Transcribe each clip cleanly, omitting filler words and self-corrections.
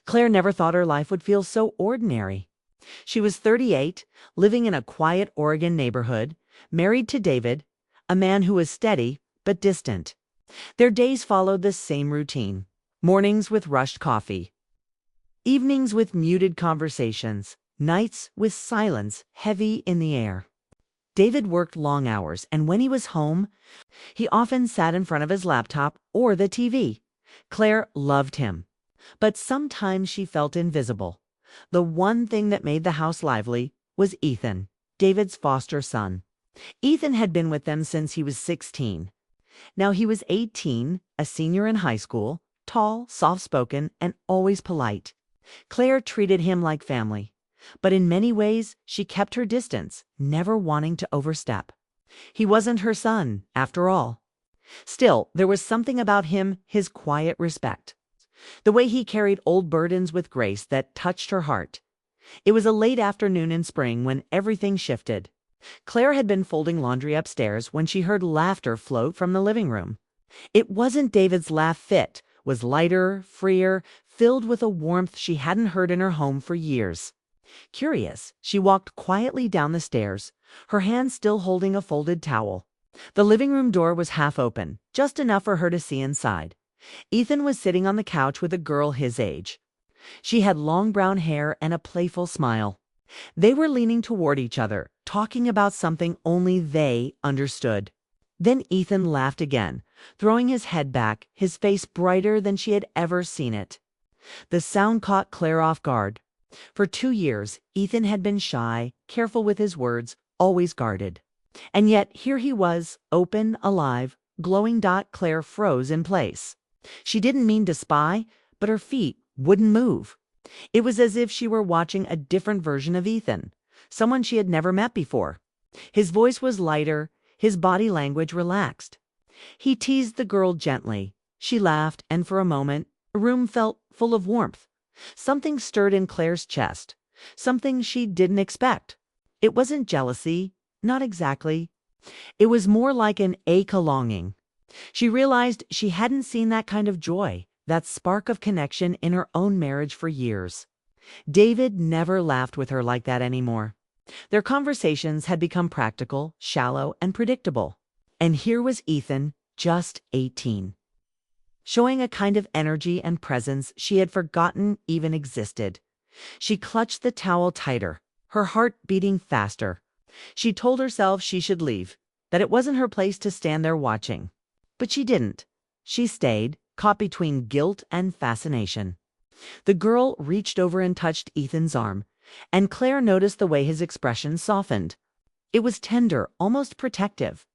Claire never thought her life would feel so ordinary. She was 38, living in a quiet Oregon neighborhood, married to David, a man who was steady but distant. Their days followed the same routine: mornings with rushed coffee, evenings with muted conversations, nights with silence heavy in the air. David worked long hours, and when he was home, he often sat in front of his laptop or the TV. Claire loved him, but sometimes she felt invisible. The one thing that made the house lively was Ethan, David's foster son. Ethan had been with them since he was 16. Now he was 18, a senior in high school, tall, soft-spoken, and always polite. Claire treated him like family, but in many ways she kept her distance, never wanting to overstep. He wasn't her son, after all. Still, there was something about him, his quiet respect, the way he carried old burdens with grace, that touched her heart. It was a late afternoon in spring when everything shifted. Claire had been folding laundry upstairs when she heard laughter float from the living room. It wasn't David's laugh. Fit was lighter, freer, filled with a warmth she hadn't heard in her home for years. Curious, she walked quietly down the stairs, her hand still holding a folded towel. The living room door was half open, just enough for her to see inside. Ethan was sitting on the couch with a girl his age. She had long brown hair and a playful smile. They were leaning toward each other, talking about something only they understood. Then Ethan laughed again, throwing his head back, his face brighter than she had ever seen it. The sound caught Claire off guard. For 2 years, Ethan had been shy, careful with his words, always guarded. And yet here he was, open, alive, glowing. Claire froze in place. She didn't mean to spy, but her feet wouldn't move. It was as if she were watching a different version of Ethan, someone she had never met before. His voice was lighter, his body language relaxed. He teased the girl gently. She laughed, and for a moment, the room felt full of warmth. Something stirred in Claire's chest, something she didn't expect. It wasn't jealousy, not exactly. It was more like an ache, a longing. She realized she hadn't seen that kind of joy, that spark of connection in her own marriage for years. David never laughed with her like that anymore. Their conversations had become practical, shallow, and predictable. And here was Ethan, just 18, showing a kind of energy and presence she had forgotten even existed. She clutched the towel tighter, her heart beating faster. She told herself she should leave, that it wasn't her place to stand there watching. But she didn't. She stayed, caught between guilt and fascination. The girl reached over and touched Ethan's arm, and Claire noticed the way his expression softened. It was tender, almost protective,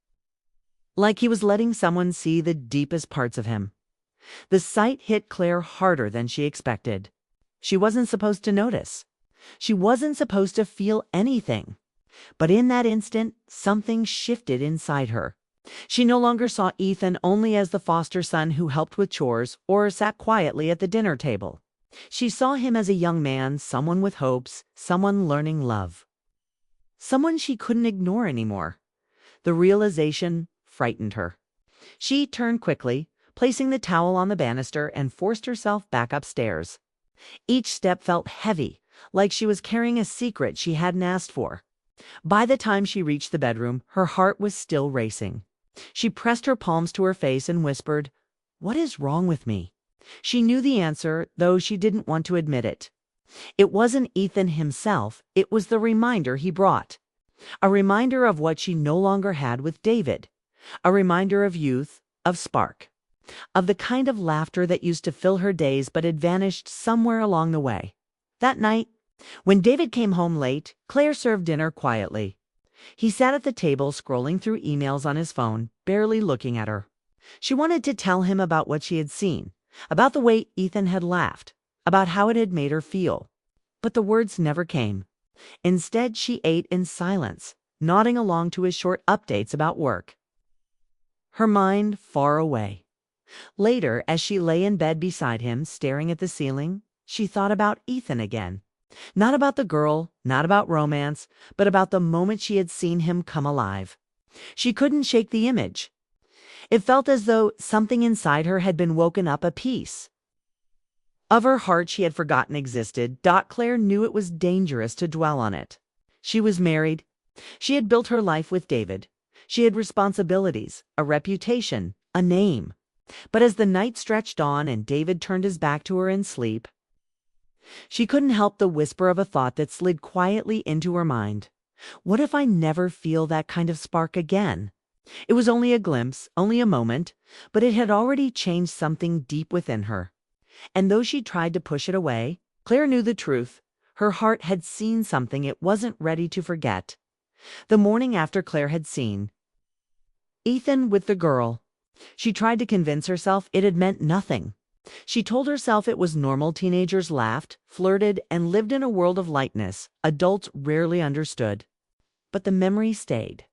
like he was letting someone see the deepest parts of him. The sight hit Claire harder than she expected. She wasn't supposed to notice. She wasn't supposed to feel anything. But in that instant, something shifted inside her. She no longer saw Ethan only as the foster son who helped with chores or sat quietly at the dinner table. She saw him as a young man, someone with hopes, someone learning love. Someone she couldn't ignore anymore. The realization frightened her. She turned quickly, placing the towel on the banister, and forced herself back upstairs. Each step felt heavy, like she was carrying a secret she hadn't asked for. By the time she reached the bedroom, her heart was still racing. She pressed her palms to her face and whispered, "What is wrong with me?" She knew the answer, though she didn't want to admit it. It wasn't Ethan himself, it was the reminder he brought. A reminder of what she no longer had with David. A reminder of youth, of spark, of the kind of laughter that used to fill her days but had vanished somewhere along the way. That night, when David came home late, Claire served dinner quietly. He sat at the table scrolling through emails on his phone, barely looking at her. She wanted to tell him about what she had seen, about the way Ethan had laughed, about how it had made her feel. But the words never came. Instead, she ate in silence, nodding along to his short updates about work, her mind far away. Later, as she lay in bed beside him, staring at the ceiling, she thought about Ethan again. Not about the girl, not about romance, but about the moment she had seen him come alive. She couldn't shake the image. It felt as though something inside her had been woken up a piece. of her heart she had forgotten existed. Claire knew it was dangerous to dwell on it. She was married. She had built her life with David. She had responsibilities, a reputation, a name. But as the night stretched on and David turned his back to her in sleep, she couldn't help the whisper of a thought that slid quietly into her mind. What if I never feel that kind of spark again? It was only a glimpse, only a moment, but it had already changed something deep within her. And though she tried to push it away, Claire knew the truth. Her heart had seen something it wasn't ready to forget. The morning after Claire had seen Ethan with the girl, she tried to convince herself it had meant nothing. She told herself it was normal. Teenagers laughed, flirted, and lived in a world of lightness adults rarely understood. But the memory stayed.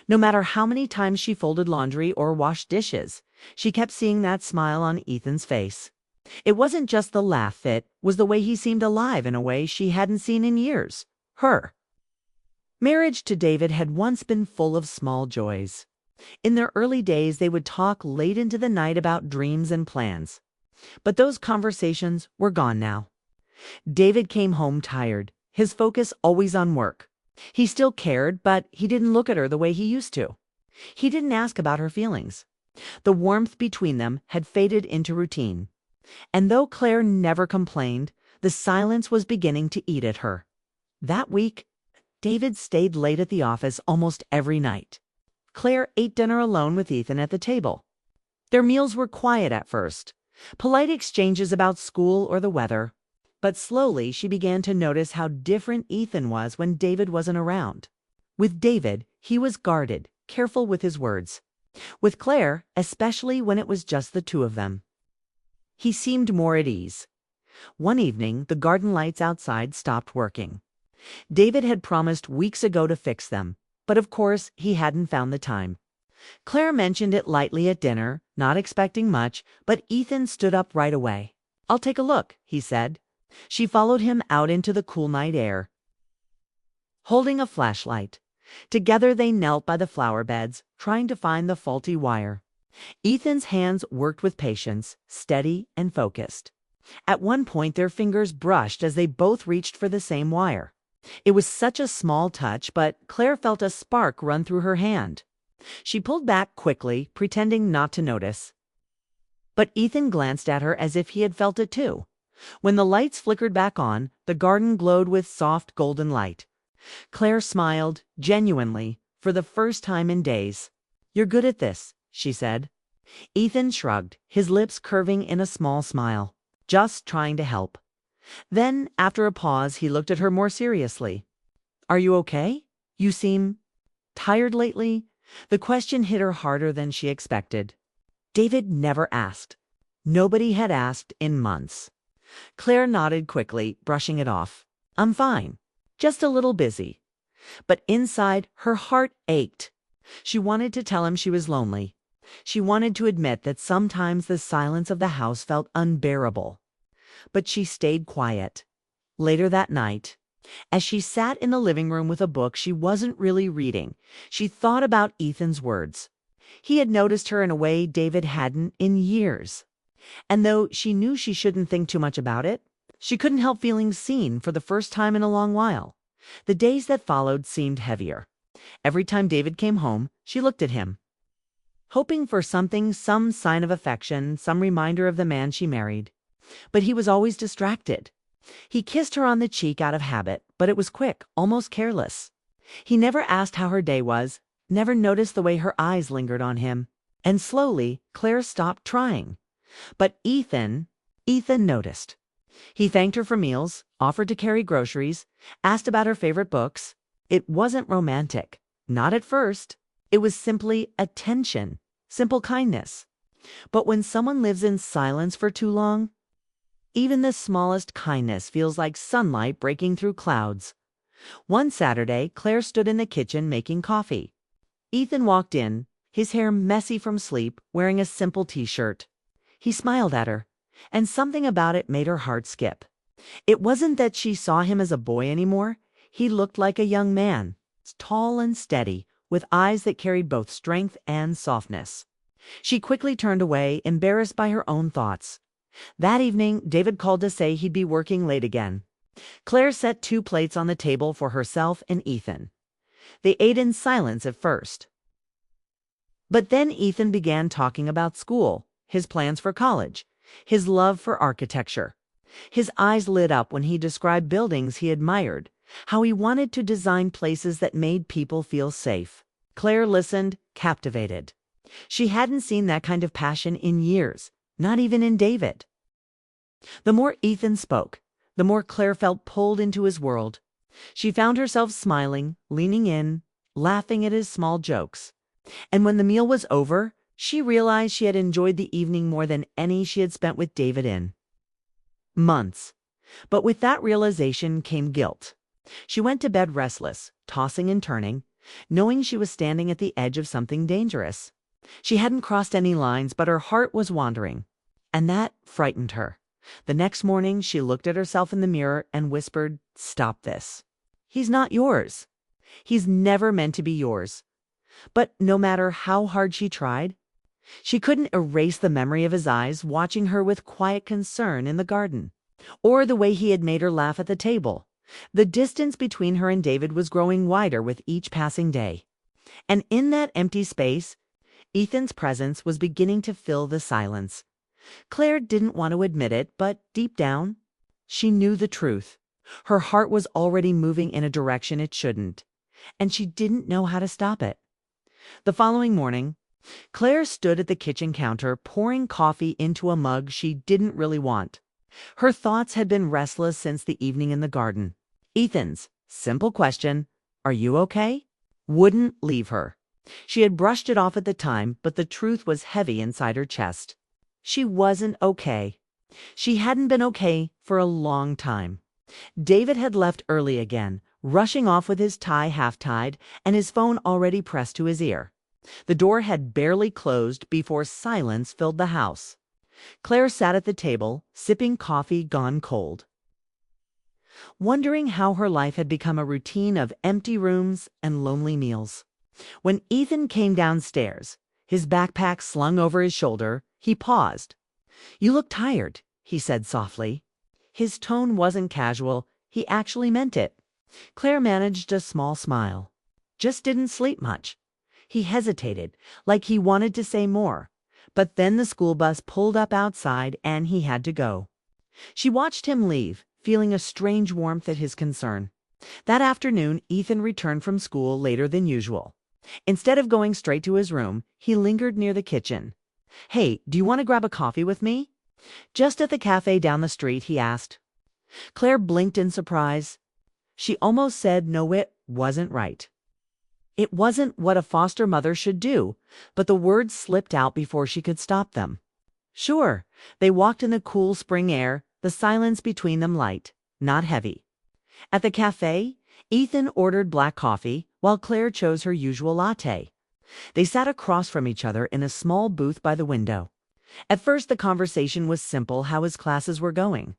No matter how many times she folded laundry or washed dishes, she kept seeing that smile on Ethan's face. It wasn't just the laugh, it was the way he seemed alive in a way she hadn't seen in years. Her marriage to David had once been full of small joys. In their early days, they would talk late into the night about dreams and plans. But those conversations were gone now. David came home tired, his focus always on work. He still cared, but he didn't look at her the way he used to. He didn't ask about her feelings. The warmth between them had faded into routine. And though Claire never complained, the silence was beginning to eat at her. That week, David stayed late at the office almost every night. Claire ate dinner alone with Ethan at the table. Their meals were quiet at first, polite exchanges about school or the weather. But slowly she began to notice how different Ethan was when David wasn't around. With David, he was guarded, careful with his words. With Claire, especially when it was just the two of them, he seemed more at ease. One evening, the garden lights outside stopped working. David had promised weeks ago to fix them, but of course he hadn't found the time. Claire mentioned it lightly at dinner, not expecting much, but Ethan stood up right away. "I'll take a look," he said. She followed him out into the cool night air, holding a flashlight. Together they knelt by the flower beds, trying to find the faulty wire. Ethan's hands worked with patience, steady and focused. At one point their fingers brushed as they both reached for the same wire. It was such a small touch, but Claire felt a spark run through her hand. She pulled back quickly, pretending not to notice. But Ethan glanced at her as if he had felt it too. When the lights flickered back on, the garden glowed with soft golden light. Claire smiled, genuinely, for the first time in days. "You're good at this," she said. Ethan shrugged, his lips curving in a small smile. "Just trying to help." Then, after a pause, he looked at her more seriously. "Are you okay? You seem tired lately?" The question hit her harder than she expected. David never asked. Nobody had asked in months. Claire nodded quickly, brushing it off. "I'm fine. Just a little busy." But inside, her heart ached. She wanted to tell him she was lonely. She wanted to admit that sometimes the silence of the house felt unbearable. But she stayed quiet. Later that night, as she sat in the living room with a book she wasn't really reading, she thought about Ethan's words. He had noticed her in a way David hadn't in years. And though she knew she shouldn't think too much about it, she couldn't help feeling seen for the first time in a long while. The days that followed seemed heavier. Every time David came home, she looked at him, hoping for something, some sign of affection, some reminder of the man she married. But he was always distracted. He kissed her on the cheek out of habit, but it was quick, almost careless. He never asked how her day was, never noticed the way her eyes lingered on him. And slowly, Claire stopped trying. But Ethan noticed. He thanked her for meals, offered to carry groceries, asked about her favorite books. It wasn't romantic. Not at first. It was simply attention, simple kindness. But when someone lives in silence for too long, even the smallest kindness feels like sunlight breaking through clouds. One Saturday, Claire stood in the kitchen making coffee. Ethan walked in, his hair messy from sleep, wearing a simple t-shirt. He smiled at her, and something about it made her heart skip. It wasn't that she saw him as a boy anymore. He looked like a young man, tall and steady, with eyes that carried both strength and softness. She quickly turned away, embarrassed by her own thoughts. That evening, David called to say he'd be working late again. Claire set 2 plates on the table for herself and Ethan. They ate in silence at first. But then Ethan began talking about school, his plans for college, his love for architecture. His eyes lit up when he described buildings he admired, how he wanted to design places that made people feel safe. Claire listened, captivated. She hadn't seen that kind of passion in years, not even in David. The more Ethan spoke, the more Claire felt pulled into his world. She found herself smiling, leaning in, laughing at his small jokes. And when the meal was over, she realized she had enjoyed the evening more than any she had spent with David in months. But with that realization came guilt. She went to bed restless, tossing and turning, knowing she was standing at the edge of something dangerous. She hadn't crossed any lines, but her heart was wandering, and that frightened her. The next morning, she looked at herself in the mirror and whispered, "Stop this. He's not yours. He's never meant to be yours." But no matter how hard she tried, she couldn't erase the memory of his eyes watching her with quiet concern in the garden, or the way he had made her laugh at the table. The distance between her and David was growing wider with each passing day. And in that empty space, Ethan's presence was beginning to fill the silence. Claire didn't want to admit it, but deep down, she knew the truth. Her heart was already moving in a direction it shouldn't, and she didn't know how to stop it. The following morning, Claire stood at the kitchen counter pouring coffee into a mug she didn't really want. Her thoughts had been restless since the evening in the garden. Ethan's simple question, "Are you okay?" wouldn't leave her. She had brushed it off at the time, but the truth was heavy inside her chest. She wasn't okay. She hadn't been okay for a long time. David had left early again, rushing off with his tie half-tied and his phone already pressed to his ear. The door had barely closed before silence filled the house. Claire sat at the table, sipping coffee gone cold, wondering how her life had become a routine of empty rooms and lonely meals. When Ethan came downstairs, his backpack slung over his shoulder, he paused. "You look tired," he said softly. His tone wasn't casual, he actually meant it. Claire managed a small smile. "Just didn't sleep much." He hesitated, like he wanted to say more, but then the school bus pulled up outside and he had to go. She watched him leave, feeling a strange warmth at his concern. That afternoon, Ethan returned from school later than usual. Instead of going straight to his room, he lingered near the kitchen. "Hey, do you want to grab a coffee with me?" "Just at the cafe down the street," he asked. Claire blinked in surprise. She almost said no, it wasn't right. It wasn't what a foster mother should do, but the words slipped out before she could stop them. Sure, they walked in the cool spring air, the silence between them light, not heavy. At the cafe, Ethan ordered black coffee, while Claire chose her usual latte. They sat across from each other in a small booth by the window. At first, the conversation was simple, how his classes were going.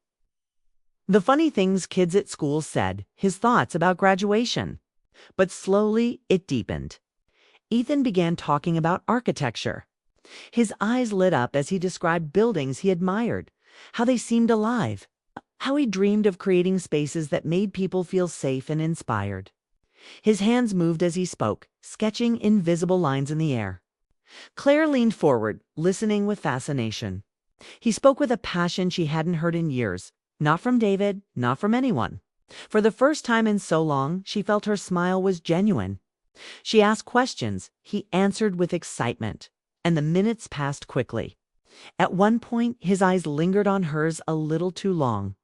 The funny things kids at school said, his thoughts about graduation. But slowly, it deepened. Ethan began talking about architecture. His eyes lit up as he described buildings he admired, how they seemed alive, how he dreamed of creating spaces that made people feel safe and inspired. His hands moved as he spoke, sketching invisible lines in the air. Claire leaned forward, listening with fascination. He spoke with a passion she hadn't heard in years, not from David, not from anyone. For the first time in so long, she felt her smile was genuine. She asked questions, he answered with excitement, and the minutes passed quickly. At one point, his eyes lingered on hers a little too long.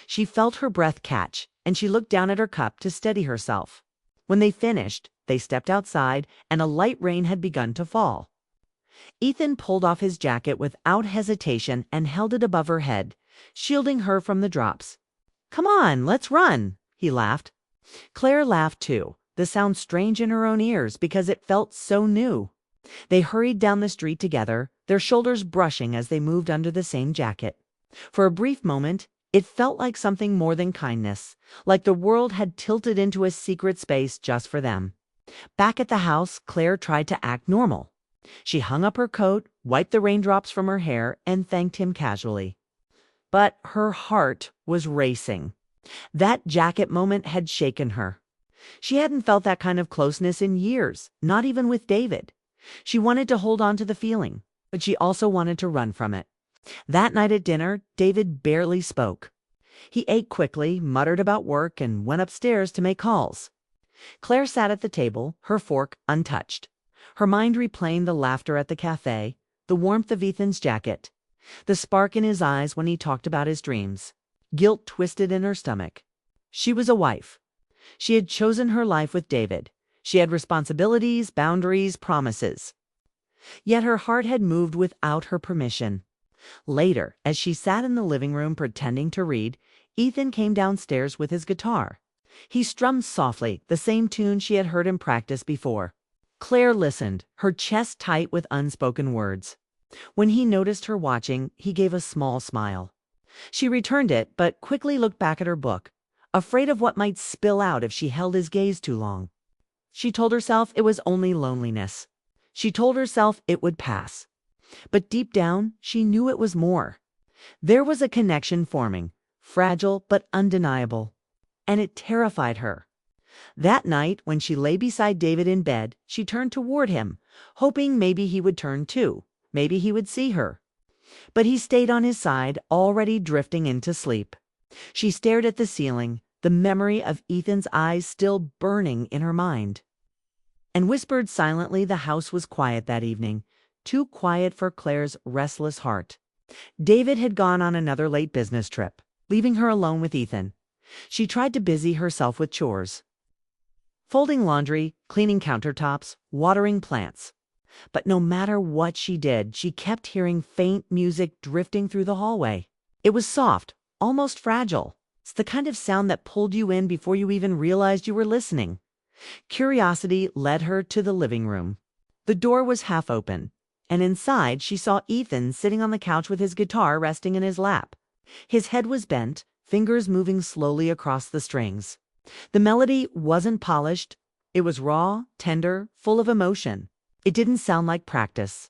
She felt her breath catch, and she looked down at her cup to steady herself. When they finished, they stepped outside, and a light rain had begun to fall. Ethan pulled off his jacket without hesitation and held it above her head, shielding her from the drops. "Come on, let's run," he laughed. Claire laughed too, the sound strange in her own ears because it felt so new. They hurried down the street together, their shoulders brushing as they moved under the same jacket. For a brief moment, it felt like something more than kindness, like the world had tilted into a secret space just for them. Back at the house, Claire tried to act normal. She hung up her coat, wiped the raindrops from her hair, and thanked him casually. but her heart was racing. That jacket moment had shaken her. She hadn't felt that kind of closeness in years, not even with David. She wanted to hold on to the feeling, but she also wanted to run from it. That night at dinner, David barely spoke. He ate quickly, muttered about work, and went upstairs to make calls. Claire sat at the table, her fork untouched, her mind replaying the laughter at the cafe, the warmth of Ethan's jacket, the spark in his eyes when he talked about his dreams. Guilt twisted in her stomach. She was a wife. She had chosen her life with David. She had responsibilities, boundaries, promises. Yet her heart had moved without her permission. Later, as she sat in the living room pretending to read, Ethan came downstairs with his guitar. He strummed softly, the same tune she had heard him practice before. Claire listened, her chest tight with unspoken words. When he noticed her watching, he gave a small smile. She returned it, but quickly looked back at her book, afraid of what might spill out if she held his gaze too long. She told herself it was only loneliness. She told herself it would pass. But deep down, she knew it was more. There was a connection forming, fragile but undeniable, and it terrified her. That night, when she lay beside David in bed, she turned toward him, hoping maybe he would turn too, maybe he would see her. But he stayed on his side, already drifting into sleep. She stared at the ceiling, the memory of Ethan's eyes still burning in her mind, and whispered silently. The house was quiet that evening, too quiet for Claire's restless heart. David had gone on another late business trip, leaving her alone with Ethan. She tried to busy herself with chores, folding laundry, cleaning countertops, watering plants. But no matter what she did, she kept hearing faint music drifting through the hallway. It was soft, almost fragile. It's the kind of sound that pulled you in before you even realized you were listening. Curiosity led her to the living room. The door was half open, and inside she saw Ethan sitting on the couch with his guitar resting in his lap. His head was bent, fingers moving slowly across the strings. The melody wasn't polished. It was raw, tender, full of emotion. It didn't sound like practice.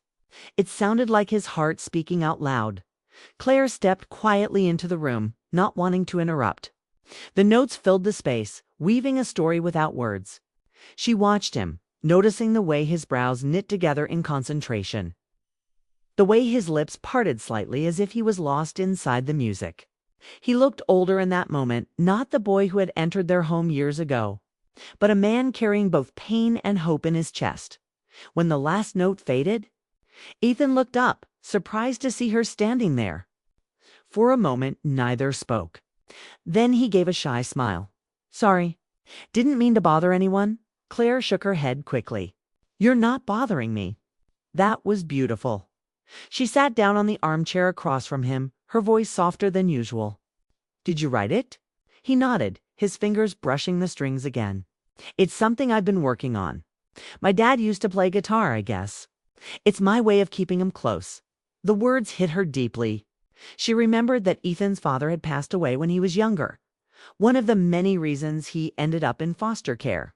It sounded like his heart speaking out loud. Claire stepped quietly into the room, not wanting to interrupt. The notes filled the space, weaving a story without words. She watched him, noticing the way his brows knit together in concentration, the way his lips parted slightly as if he was lost inside the music. He looked older in that moment, not the boy who had entered their home years ago, but a man carrying both pain and hope in his chest. When the last note faded, Ethan looked up, surprised to see her standing there. For a moment, neither spoke. Then he gave a shy smile. "Sorry. Didn't mean to bother anyone." Claire shook her head quickly. "You're not bothering me." That was beautiful. She sat down on the armchair across from him, her voice softer than usual. "Did you write it?" He nodded, his fingers brushing the strings again. "It's something I've been working on. My dad used to play guitar, I guess. It's my way of keeping him close." The words hit her deeply. She remembered that Ethan's father had passed away when he was younger, one of the many reasons he ended up in foster care.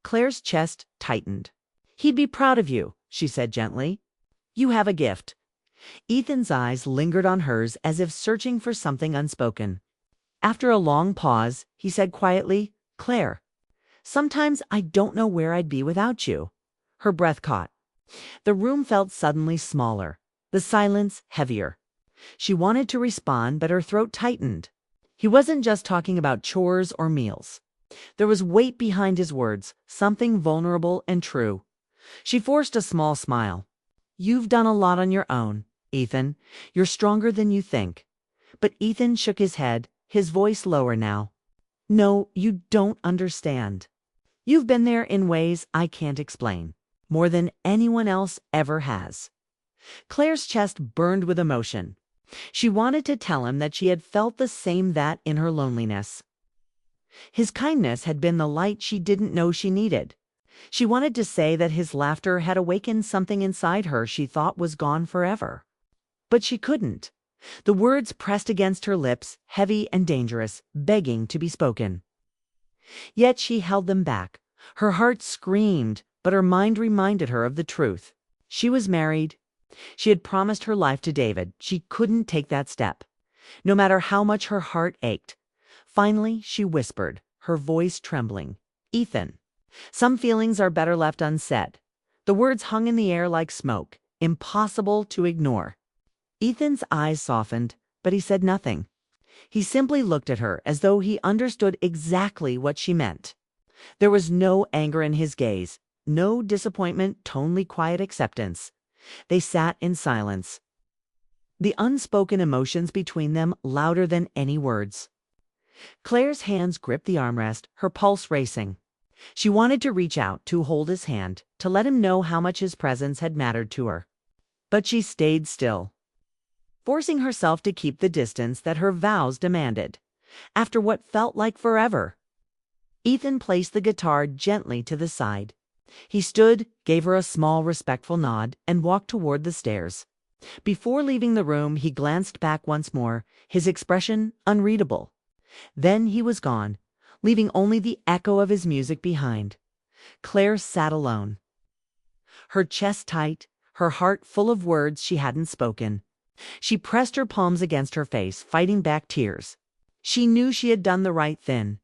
Claire's chest tightened. "He'd be proud of you," she said gently. "You have a gift." Ethan's eyes lingered on hers as if searching for something unspoken. After a long pause, he said quietly, "Claire, sometimes I don't know where I'd be without you." Her breath caught. The room felt suddenly smaller, the silence heavier. She wanted to respond, but her throat tightened. He wasn't just talking about chores or meals. There was weight behind his words, something vulnerable and true. She forced a small smile. "You've done a lot on your own, Ethan. You're stronger than you think." But Ethan shook his head, his voice lower now. "No, you don't understand. You've been there in ways I can't explain, more than anyone else ever has." Claire's chest burned with emotion. She wanted to tell him that she had felt the same that in her loneliness. His kindness had been the light she didn't know she needed. She wanted to say that his laughter had awakened something inside her she thought was gone forever. But she couldn't. The words pressed against her lips, heavy and dangerous, begging to be spoken. Yet she held them back. Her heart screamed, but her mind reminded her of the truth. She was married. She had promised her life to David. She couldn't take that step. no matter how much her heart ached. Finally, she whispered, her voice trembling, "Ethan, some feelings are better left unsaid." The words hung in the air like smoke, impossible to ignore. Ethan's eyes softened, but he said nothing. He simply looked at her as though he understood exactly what she meant. There was no anger in his gaze, no disappointment, only quiet acceptance. They sat in silence, the unspoken emotions between them louder than any words. Claire's hands gripped the armrest, her pulse racing. She wanted to reach out, to hold his hand, to let him know how much his presence had mattered to her. But she stayed still, forcing herself to keep the distance that her vows demanded. After what felt like forever, Ethan placed the guitar gently to the side. He stood, gave her a small, respectful nod, and walked toward the stairs. Before leaving the room, he glanced back once more, his expression unreadable. Then he was gone, leaving only the echo of his music behind. Claire sat alone, her chest tight, her heart full of words she hadn't spoken. She pressed her palms against her face, fighting back tears. She knew she had done the right thing,